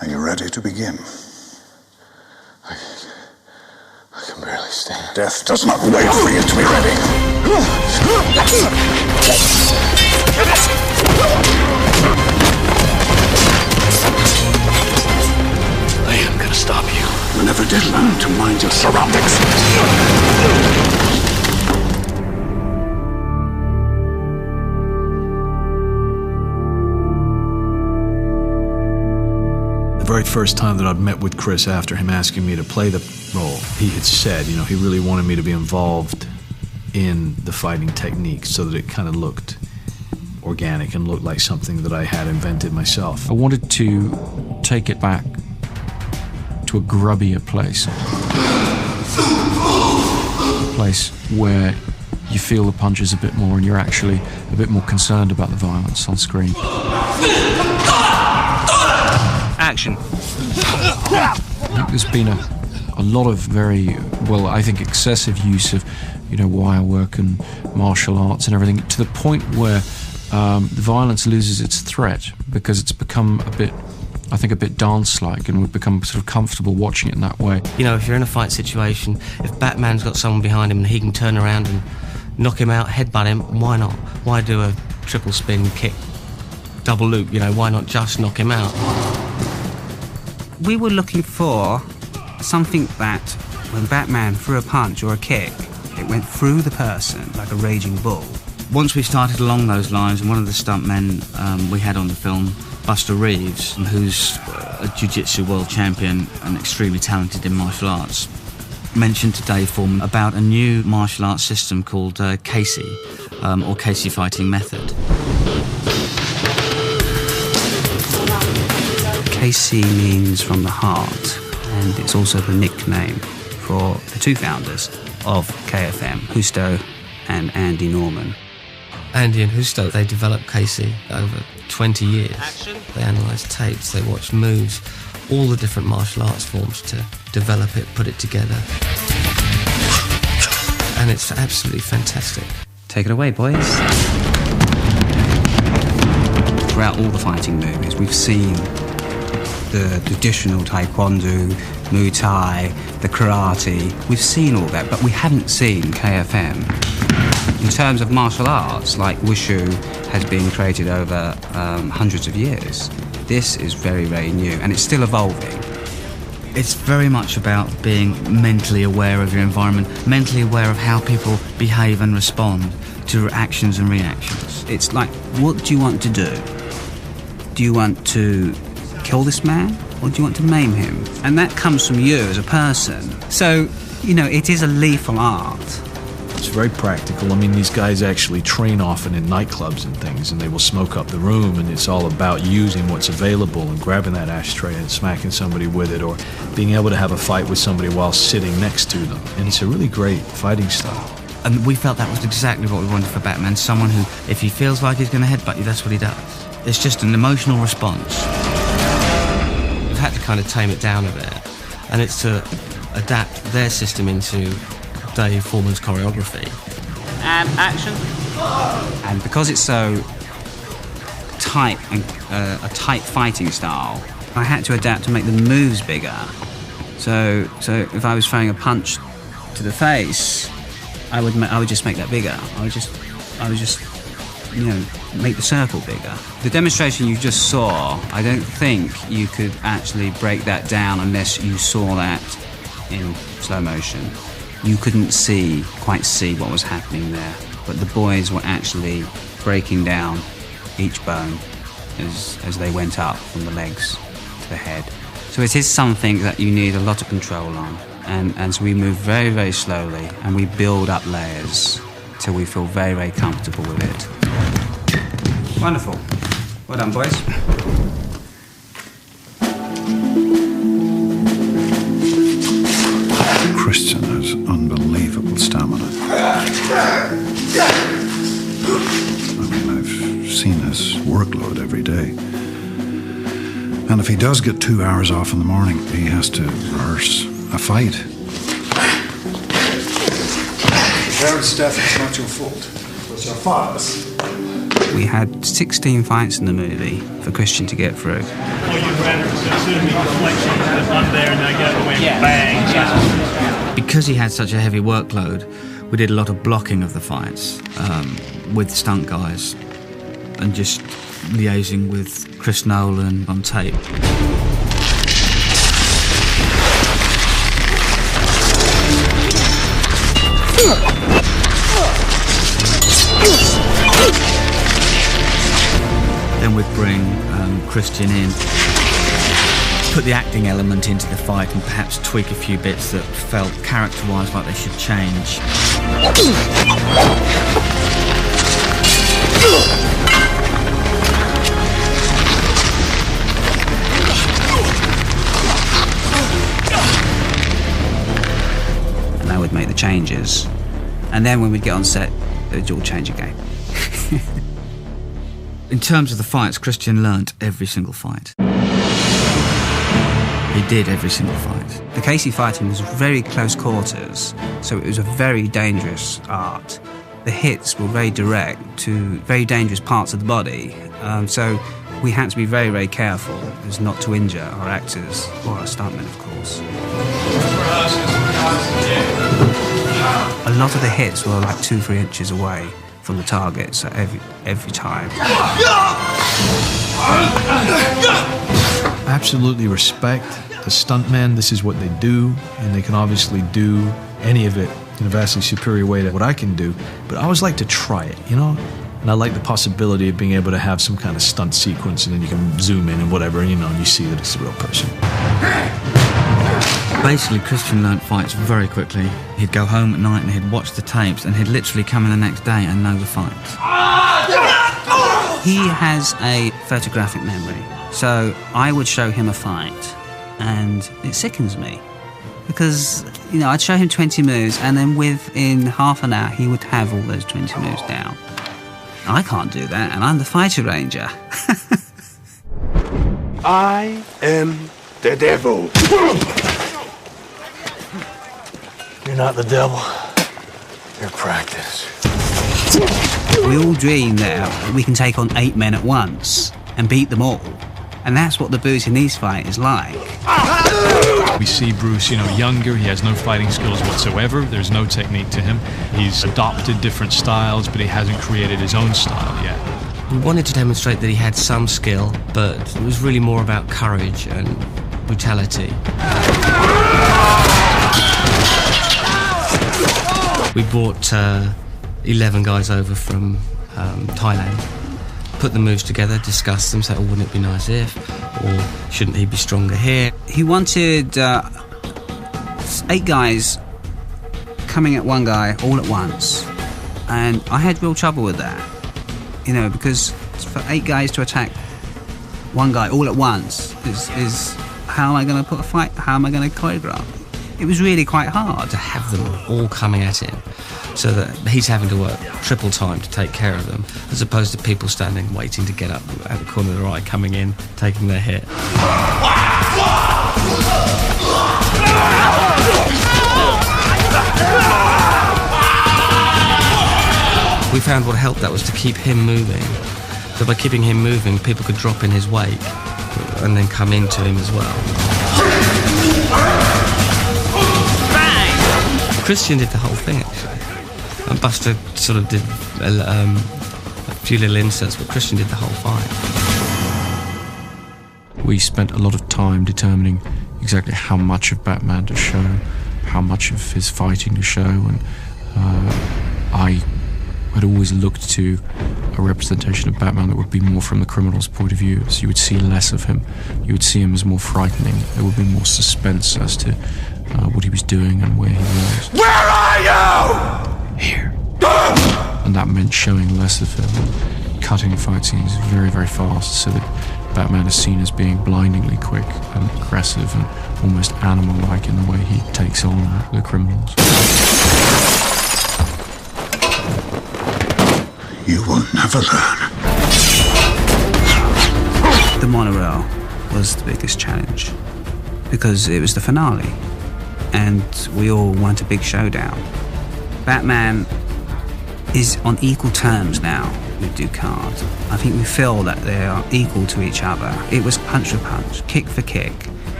Are you ready to begin? I can barely stand. Death does not wait for you to be ready. I am gonna stop you. You never did learn to mind your surroundings. The very first time that I'd met with Chris after him asking me to play the role, he had said, you know, he really wanted me to be involved in the fighting technique so that it kind of looked organic and looked like something that I had invented myself. I wanted to take it back to a grubbier place. A place where you feel the punches a bit more and you're actually a bit more concerned about the violence on screen. Action. I think there's been a lot of very, well, I think excessive use of, you know, wire work and martial arts and everything, to the point where the violence loses its threat because it's become a bit, I think, a bit dance-like, and we've become sort of comfortable watching it in that way. You know, if you're in a fight situation, if Batman's got someone behind him and he can turn around and knock him out, headbutt him, why not? Why do a triple spin kick, double loop, you know, why not just knock him out? We were looking for something that, when Batman threw a punch or a kick, it went through the person like a raging bull. Once we started along those lines, and one of the stuntmen we had on the film, Buster Reeves, who's a jiu-jitsu world champion and extremely talented in martial arts, mentioned to Dave Foreman about a new martial arts system called Casey, or Casey Fighting Method. Casey means from the heart, and it's also the nickname for the two founders of KFM, Husto and Andy Norman. Andy and Husto, they developed Casey over 20 years. Action. They analysed tapes, they watched moves, all the different martial arts forms to develop it, put it together. And it's absolutely fantastic. Take it away, boys. Throughout all the fighting movies, we've seen the traditional taekwondo, Muay Thai, the karate. We've seen all that, but we haven't seen KFM. In terms of martial arts, like Wushu has been created over hundreds of years. This is very, very new, and it's still evolving. It's very much about being mentally aware of your environment, mentally aware of how people behave and respond to actions and reactions. It's like, what do you want to do? Do you want to kill this man, or do you want to maim him? And that comes from you as a person. So, you know, it is a lethal art. It's very practical. I mean, these guys actually train often in nightclubs and things, and they will smoke up the room, and it's all about using what's available and grabbing that ashtray and smacking somebody with it, or being able to have a fight with somebody while sitting next to them. And it's a really great fighting style. And we felt that was exactly what we wanted for Batman, someone who, if he feels like he's going to headbutt you, that's what he does. It's just an emotional response. We've had to kind of tame it down a bit, and it's to adapt their system into Dave Foreman's choreography. And action. And because it's so tight and a tight fighting style, I had to adapt to make the moves bigger. So if I was throwing a punch to the face, I would just make that bigger. I would just you know, make the circle bigger. The demonstration you just saw, I don't think you could actually break that down unless you saw that in slow motion. You couldn't quite see what was happening there, but the boys were actually breaking down each bone as they went up from the legs to the head. So it is something that you need a lot of control on, and so we move very, very slowly, and we build up layers till we feel very, very comfortable with it. Wonderful. Well done, boys. Christian has unbelievable stamina. I mean, I've seen his workload every day. And if he does get 2 hours off in the morning, he has to rehearse a fight. Parents' death is not your fault. It was your father's. We had 16 fights in the movie for Christian to get through. Well, you'd rather sooner be deflection than I'm there and I get away and bang. Yeah. Because he had such a heavy workload, we did a lot of blocking of the fights with stunt guys and just liaising with Chris Nolan on tape. Then we'd bring Christian in, put the acting element into the fight and perhaps tweak a few bits that felt character-wise like they should change. And they would make the changes. And then when we'd get on set, it would all change again. In terms of the fights, Christian learnt every single fight. He did every single fight. The Casey fighting was very close quarters, so it was a very dangerous art. The hits were very direct to very dangerous parts of the body, so we had to be very, very careful as not to injure our actors or our stuntmen, of course. A lot of the hits were like 2-3 inches away from the target, so every time. Absolutely respect the stuntmen. This is what they do, and they can obviously do any of it in a vastly superior way to what I can do. But I always like to try it, you know? And I like the possibility of being able to have some kind of stunt sequence, and then you can zoom in and whatever, and, you know, and you see that it's a real person. Basically, Christian learnt fights very quickly. He'd go home at night and he'd watch the tapes, and he'd literally come in the next day and know the fights. He has a photographic memory, so I would show him a fight, and it sickens me. Because, you know, I'd show him 20 moves, and then within half an hour, he would have all those 20 moves down. I can't do that, and I'm the fighter ranger. I am the devil. You're not the devil. You're practice. We all dream that we can take on 8 men at once and beat them all. And that's what the Bhutanese fight is like. We see Bruce, you know, younger. He has no fighting skills whatsoever. There's no technique to him. He's adopted different styles, but he hasn't created his own style yet. We wanted to demonstrate that he had some skill, but it was really more about courage and brutality. We brought 11 guys over from Thailand, put the moves together, discussed them, said, oh, wouldn't it be nice if, or shouldn't he be stronger here? He wanted 8 guys coming at one guy all at once, and I had real trouble with that, you know, because for 8 guys to attack one guy all at once is how am I going to put a fight, how am I going to choreograph? It was really quite hard to have them all coming at him, so that he's having to work triple time to take care of them, as opposed to people standing waiting to get up at the corner of their eye, coming in, taking their hit. We found what helped that was to keep him moving. So by keeping him moving, people could drop in his wake and then come into him as well. Christian did the whole thing, actually. And Buster sort of did a few little inserts, but Christian did the whole fight. We spent a lot of time determining exactly how much of Batman to show, how much of his fighting to show, and I had always looked to a representation of Batman that would be more from the criminal's point of view, so you would see less of him. You would see him as more frightening. There would be more suspense as to what he was doing and where he was. Where are you? Here. And that meant showing less of him, and cutting fight scenes very, very fast, so that Batman is seen as being blindingly quick and aggressive and almost animal-like in the way he takes on the criminals. You will never learn. The monorail was the biggest challenge because it was the finale and we all want a big showdown. Batman is on equal terms now with Ducard. I think we feel that they are equal to each other. It was punch for punch, kick for kick,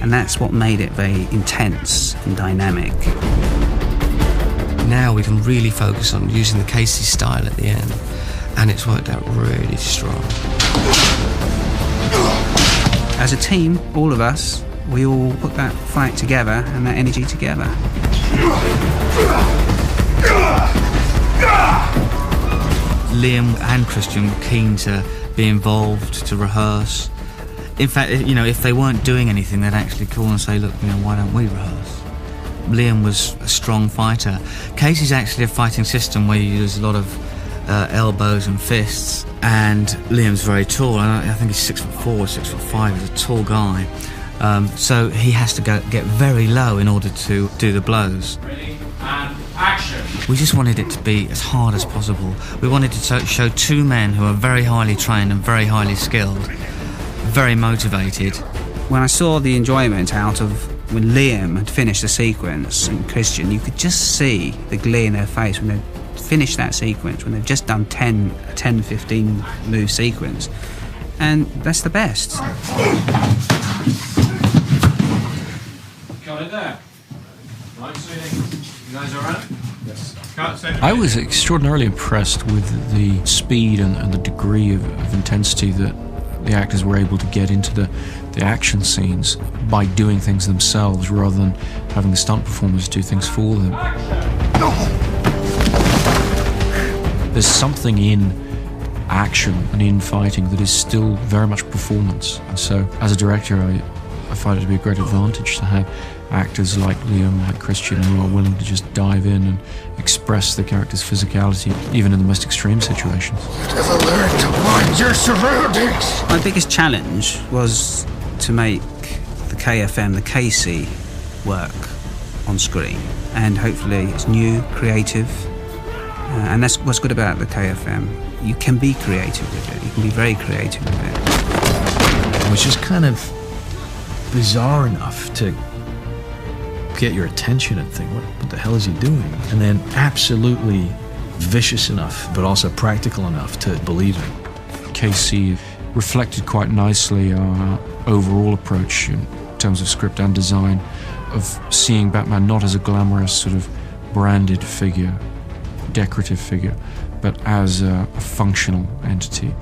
and that's what made it very intense and dynamic. Now we can really focus on using the Casey style at the end, and it's worked out really strong. As a team, all of us, we all put that fight together and that energy together. Liam and Christian were keen to be involved, to rehearse. In fact, you know, if they weren't doing anything, they'd actually call and say, look, you know, why don't we rehearse? Liam was a strong fighter. Casey's actually a fighting system where you use a lot of elbows and fists, and Liam's very tall. I think he's 6'4", 6'5". He's a tall guy. So he has to get very low in order to do the blows. Ready, and action. We just wanted it to be as hard as possible. We wanted to show two men who are very highly trained and very highly skilled, very motivated. When I saw the enjoyment out of when Liam had finished the sequence and Christian, you could just see the glee in their face when they finished that sequence, when they've just done 10, 15 move sequence. And that's the best. Got it there. Right, sweetie. You guys all right? Yes. I was extraordinarily impressed with the speed and the degree of intensity that the actors were able to get into the action scenes by doing things themselves rather than having the stunt performers do things for them. There's something in action and in fighting that is still very much performance, and so as a director I find it to be a great advantage to have actors like Liam, like Christian, who are willing to just dive in and express the character's physicality, even in the most extreme situations. Never learn to mind your surroundings. My biggest challenge was to make the KFM, the Casey, work on screen. And hopefully it's new, creative, and that's what's good about the KFM. You can be creative with it. You can be very creative with it. It was just kind of bizarre enough to get your attention and think, what the hell is he doing? And then absolutely vicious enough, but also practical enough to believe it. Casey reflected quite nicely our overall approach in terms of script and design, of seeing Batman not as a glamorous sort of branded figure, decorative figure, but as a functional entity.